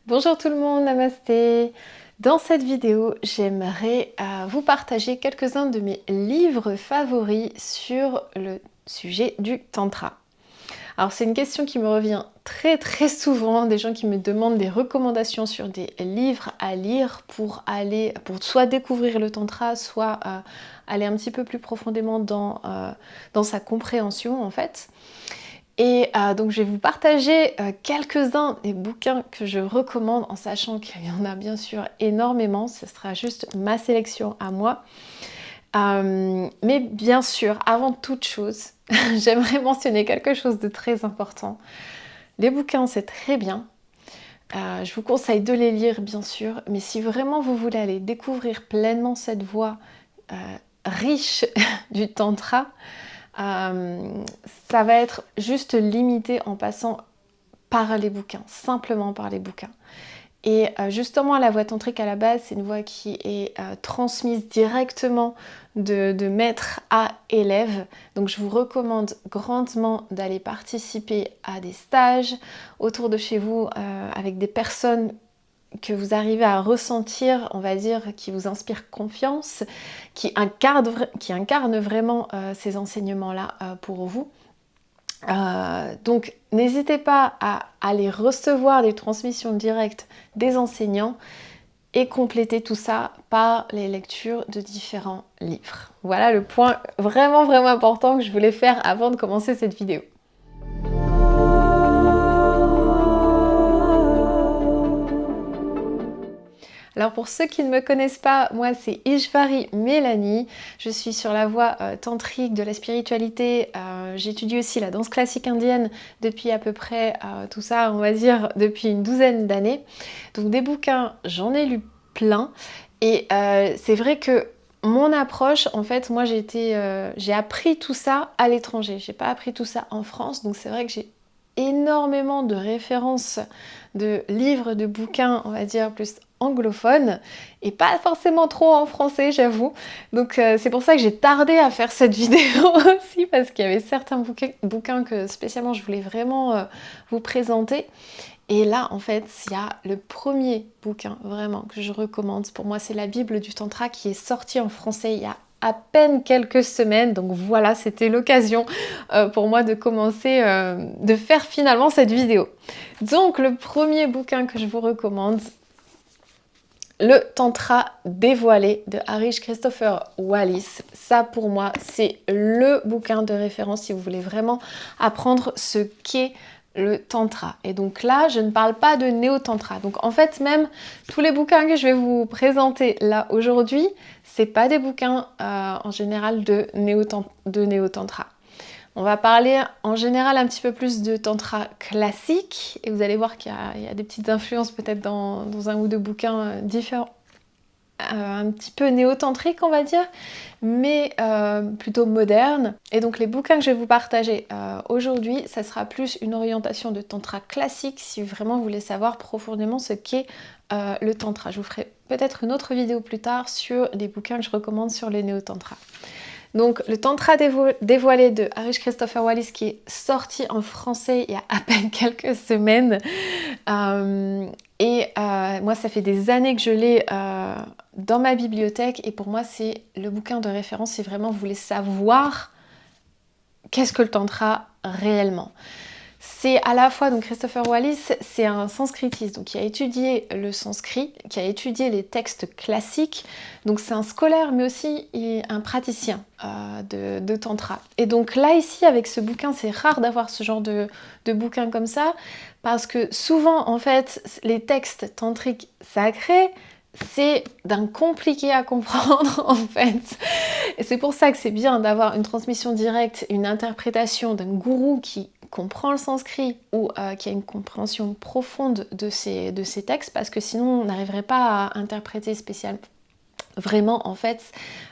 Bonjour tout le monde, namasté. Dans cette vidéo, j'aimerais vous partager quelques-uns de mes livres favoris sur le sujet du tantra. Alors c'est une question qui me revient très souvent, des gens qui me demandent des recommandations sur des livres à lire pour soit découvrir le tantra, soit aller un petit peu plus profondément dans sa compréhension en fait. Et donc je vais vous partager quelques-uns des bouquins que je recommande en sachant qu'il y en a bien sûr énormément, ce sera juste ma sélection à moi. Mais bien sûr, avant toute chose, j'aimerais mentionner quelque chose de très important. Les bouquins c'est très bien, je vous conseille de les lire bien sûr, mais si vraiment vous voulez aller découvrir pleinement cette voie riche du tantra, ça va être juste limité en passant par les bouquins, simplement par les bouquins. Et justement, la voie tantrique à la base, c'est une voie qui est transmise directement de maître à élève. Donc je vous recommande grandement d'aller participer à des stages autour de chez vous avec des personnes que vous arrivez à ressentir, on va dire, qui vous inspirent confiance, qui incarnent vraiment ces enseignements-là pour vous. Donc n'hésitez pas à aller recevoir des transmissions directes des enseignants et compléter tout ça par les lectures de différents livres. Voilà le point vraiment important que je voulais faire avant de commencer cette vidéo. Alors pour ceux qui ne me connaissent pas, moi c'est Ishvari Mélanie, je suis sur la voie tantrique de la spiritualité, j'étudie aussi la danse classique indienne depuis à peu près tout ça, on va dire, depuis une douzaine d'années. Donc des bouquins, j'en ai lu plein et c'est vrai que mon approche, en fait, moi j'ai appris tout ça à l'étranger, j'ai pas appris tout ça en France, donc c'est vrai que j'ai énormément de références de livres, de bouquins, on va dire plus anglophone et pas forcément trop en français, j'avoue. Donc c'est pour ça que j'ai tardé à faire cette vidéo aussi parce qu'il y avait certains bouquins que spécialement je voulais vraiment vous présenter. Et là en fait il y a le premier bouquin vraiment que je recommande. Pour moi c'est la Bible du Tantra qui est sortie en français il y a à peine quelques semaines, donc voilà, c'était l'occasion pour moi de commencer, de faire finalement cette vidéo. Donc le premier bouquin que je vous recommande, Le Tantra dévoilé de Harish Christopher Wallis. Ça pour moi c'est le bouquin de référence si vous voulez vraiment apprendre ce qu'est le tantra. Et donc là, je ne parle pas de néo-tantra. Donc en fait, même tous les bouquins que je vais vous présenter là aujourd'hui, c'est pas des bouquins en général de néo-tantra. On va parler en général un petit peu plus de tantra classique et vous allez voir qu'il y a des petites influences peut-être dans un ou deux bouquins différents. Un petit peu néo-tantrique on va dire, mais plutôt moderne. Et donc les bouquins que je vais vous partager aujourd'hui, ça sera plus une orientation de tantra classique si vraiment vous voulez savoir profondément ce qu'est le tantra. Je vous ferai peut-être une autre vidéo plus tard sur des bouquins que je recommande sur les néo-tantra. Donc le Tantra dévoilé de Harish Christopher Wallis qui est sorti en français il y a à peine quelques semaines. Moi ça fait des années que je l'ai dans ma bibliothèque et pour moi c'est le bouquin de référence si vraiment vous voulez savoir qu'est-ce que le Tantra réellement. C'est à la fois, donc Christopher Wallis, c'est un sanskritiste, donc qui a étudié le sanskrit, qui a étudié les textes classiques, donc c'est un scolaire mais aussi un praticien de tantra. Et donc là ici avec ce bouquin, c'est rare d'avoir ce genre de bouquin comme ça, parce que souvent en fait les textes tantriques sacrés, c'est d'un compliqué à comprendre en fait. Et c'est pour ça que c'est bien d'avoir une transmission directe, une interprétation d'un gourou qui comprend le sanskrit ou qui a une compréhension profonde de ces textes, parce que sinon on n'arriverait pas à interpréter spécialement vraiment en fait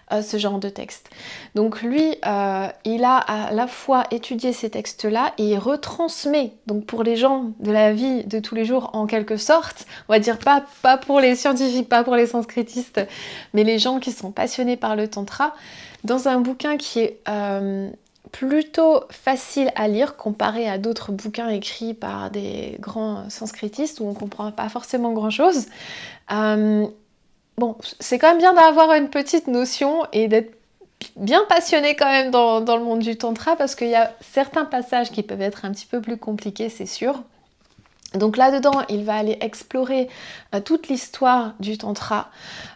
ce genre de texte. Donc lui il a à la fois étudié ces textes là et il retransmet donc pour les gens de la vie de tous les jours en quelque sorte, on va dire pas pour les scientifiques, pas pour les sanskritistes, mais les gens qui sont passionnés par le tantra, dans un bouquin qui est plutôt facile à lire comparé à d'autres bouquins écrits par des grands sanskritistes où on ne comprend pas forcément grand-chose. Bon, c'est quand même bien d'avoir une petite notion et d'être bien passionné quand même dans le monde du tantra parce qu'il y a certains passages qui peuvent être un petit peu plus compliqués, c'est sûr. Donc là-dedans, il va aller explorer toute l'histoire du tantra,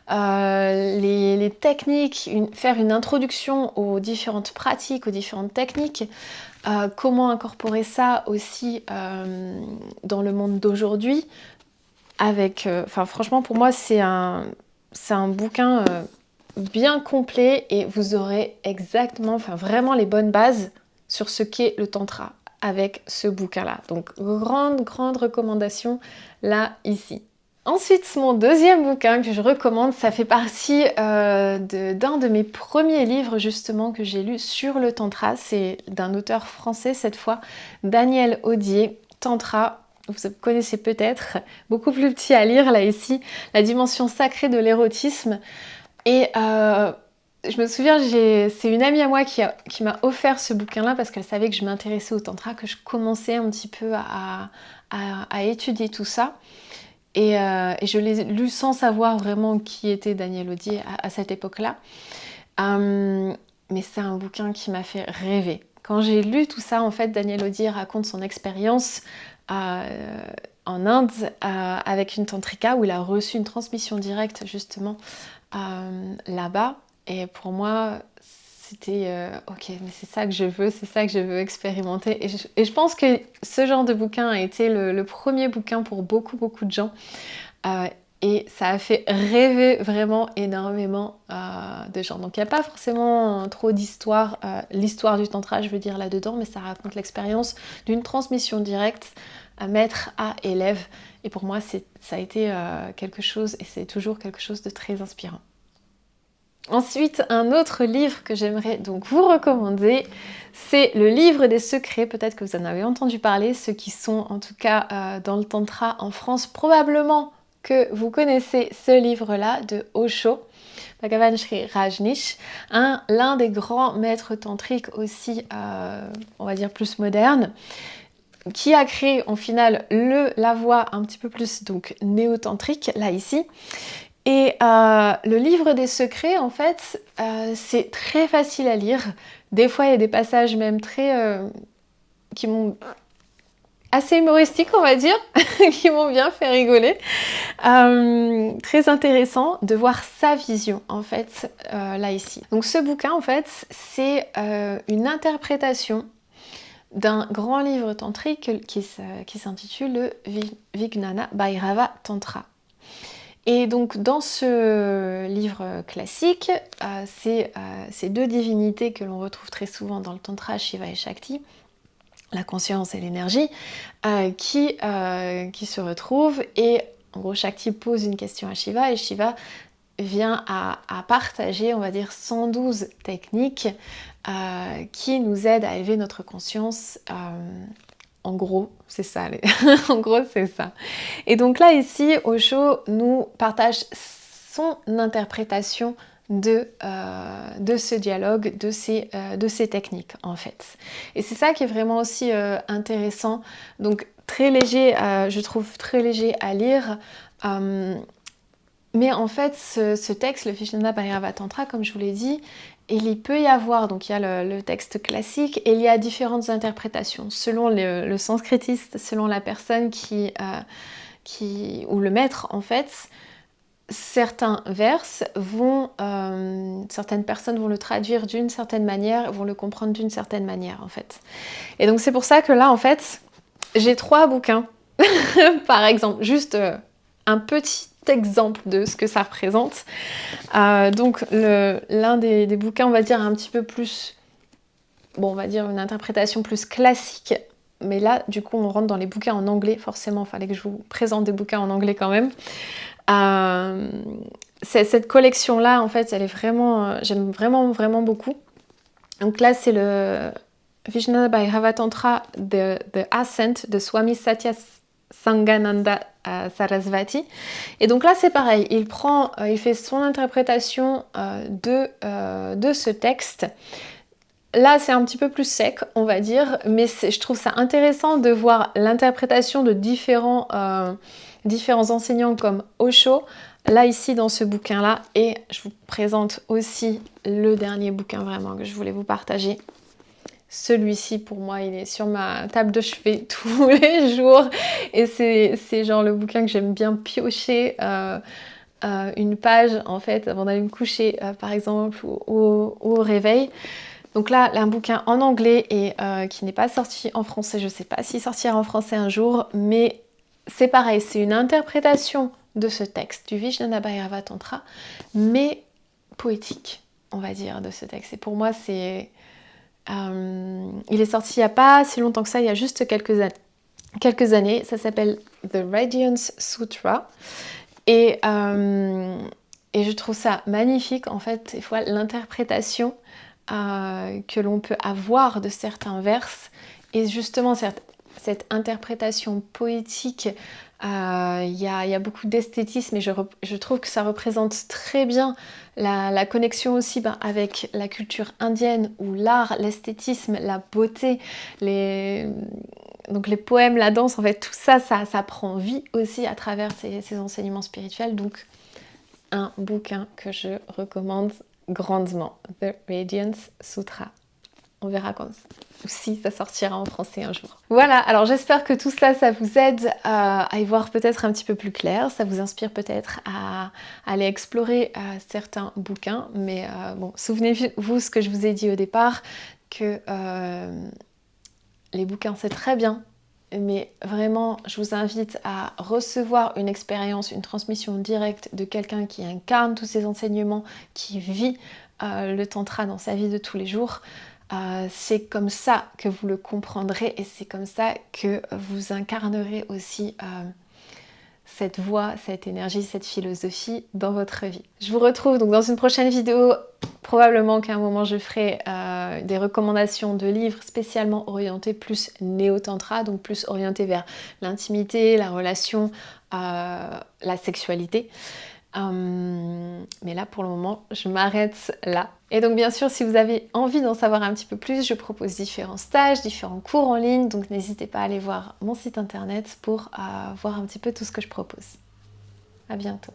les techniques, faire une introduction aux différentes pratiques, aux différentes techniques, comment incorporer ça aussi dans le monde d'aujourd'hui. Franchement, pour moi, c'est un bouquin bien complet et vous aurez exactement, vraiment les bonnes bases sur ce qu'est le tantra avec ce bouquin-là. Donc, grande recommandation là, ici. Ensuite, mon deuxième bouquin que je recommande, ça fait partie d'un de mes premiers livres justement que j'ai lu sur le tantra. C'est d'un auteur français cette fois, Daniel Audier, Tantra. Vous connaissez peut-être, beaucoup plus petit à lire là ici, La dimension sacrée de l'érotisme. Et je me souviens, c'est une amie à moi qui m'a offert ce bouquin-là parce qu'elle savait que je m'intéressais au tantra, que je commençais un petit peu à étudier tout ça. Et je l'ai lu sans savoir vraiment qui était Daniel Audier à cette époque-là. Mais c'est un bouquin qui m'a fait rêver. Quand j'ai lu tout ça, en fait, Daniel Audier raconte son expérience en Inde avec une tantrika où il a reçu une transmission directe justement là-bas. Et pour moi, c'était ok, mais c'est ça que je veux expérimenter. Et je pense que ce genre de bouquin a été le premier bouquin pour beaucoup de gens. Et ça a fait rêver vraiment énormément de gens. Donc il n'y a pas forcément trop d'histoire, l'histoire du tantra je veux dire là-dedans, mais ça raconte l'expérience d'une transmission directe à maître à élève. Et pour moi ça a été quelque chose, et c'est toujours quelque chose de très inspirant. Ensuite, un autre livre que j'aimerais donc vous recommander, c'est le livre des secrets. Peut-être que vous en avez entendu parler, ceux qui sont en tout cas dans le tantra en France, probablement que vous connaissez ce livre-là de Osho, Bhagavan Sri Rajneesh, l'un des grands maîtres tantriques aussi, on va dire plus moderne, qui a créé en final la voie un petit peu plus donc néo-tantrique, là ici. Et le livre des secrets, en fait, c'est très facile à lire. Des fois, il y a des passages même qui m'ont assez humoristiques, on va dire, qui m'ont bien fait rigoler. Très intéressant de voir sa vision, en fait, là ici. Donc ce bouquin, en fait, c'est une interprétation d'un grand livre tantrique qui s'intitule le Vijnana Bhairava Tantra. Et donc dans ce livre classique, c'est ces deux divinités que l'on retrouve très souvent dans le tantra, Shiva et Shakti, la conscience et l'énergie, qui se retrouvent. Et en gros, Shakti pose une question à Shiva et Shiva vient à partager, on va dire, 112 techniques qui nous aident à élever notre conscience. En gros, c'est ça. En gros, c'est ça. Et donc là, ici, Osho nous partage son interprétation de ce dialogue, de ces techniques, en fait. Et c'est ça qui est vraiment aussi intéressant. Donc, très léger, je trouve très léger à lire. Mais en fait, ce texte, le Vijnana Bhairava Tantra, comme je vous l'ai dit, il peut y avoir, donc il y a le texte classique et il y a différentes interprétations selon le sanskritiste, selon la personne ou le maître en fait. Certains vers certaines personnes vont le traduire d'une certaine manière, vont le comprendre d'une certaine manière en fait. Et donc c'est pour ça que là en fait, j'ai 3 bouquins, par exemple, juste un petit exemple de ce que ça représente. Donc l'un des bouquins, on va dire un petit peu plus, bon on va dire une interprétation plus classique, mais là du coup on rentre dans les bouquins en anglais, forcément il fallait que je vous présente des bouquins en anglais quand même. Cette collection là en fait elle est vraiment, j'aime vraiment beaucoup. Donc là c'est le Vijnana Bhairava Tantra The Ascent de Swami Satya Sangananda Sarasvati. Et donc là c'est pareil, il fait son interprétation de ce texte Là, c'est un petit peu plus sec, on va dire, mais je trouve ça intéressant de voir l'interprétation de différents enseignants comme Osho, là ici dans ce bouquin-là. Et je vous présente aussi le dernier bouquin vraiment que je voulais vous partager. Celui-ci, pour moi, il est sur ma table de chevet tous les jours. Et c'est genre le bouquin que j'aime bien piocher une page, en fait, avant d'aller me coucher, par exemple, ou au réveil. Donc là, un bouquin en anglais et qui n'est pas sorti en français. Je ne sais pas s'il sortira en français un jour, mais c'est pareil, c'est une interprétation de ce texte, du Vijnana Tantra, mais poétique, on va dire, de ce texte. Et pour moi, il est sorti il n'y a pas si longtemps que ça, il y a juste quelques années. Ça s'appelle The Radiance Sutra. Et je trouve ça magnifique, en fait, des fois, l'interprétation que l'on peut avoir de certains vers et justement cette interprétation poétique, il y a beaucoup d'esthétisme et je trouve que ça représente très bien la connexion aussi avec la culture indienne où l'art, l'esthétisme, la beauté, donc les poèmes, la danse, en fait tout ça prend vie aussi à travers ces enseignements spirituels. Donc un bouquin que je recommande grandement, The Radiance Sutra. On verra si ça sortira en français un jour. Voilà, alors j'espère que tout ça vous aide à y voir peut-être un petit peu plus clair, ça vous inspire peut-être à aller explorer certains bouquins, mais bon, souvenez-vous ce que je vous ai dit au départ, que les bouquins c'est très bien, mais vraiment, je vous invite à recevoir une expérience, une transmission directe de quelqu'un qui incarne tous ces enseignements, qui vit le tantra dans sa vie de tous les jours. C'est comme ça que vous le comprendrez et c'est comme ça que vous incarnerez aussi cette voix, cette énergie, cette philosophie dans votre vie. Je vous retrouve donc dans une prochaine vidéo. Probablement qu'à un moment je ferai des recommandations de livres spécialement orientés plus néo-tantra, donc plus orientés vers l'intimité, la relation, la sexualité. Mais là pour le moment je m'arrête là. Et donc bien sûr si vous avez envie d'en savoir un petit peu plus, je propose différents stages, différents cours en ligne, donc n'hésitez pas à aller voir mon site internet pour voir un petit peu tout ce que je propose. À bientôt.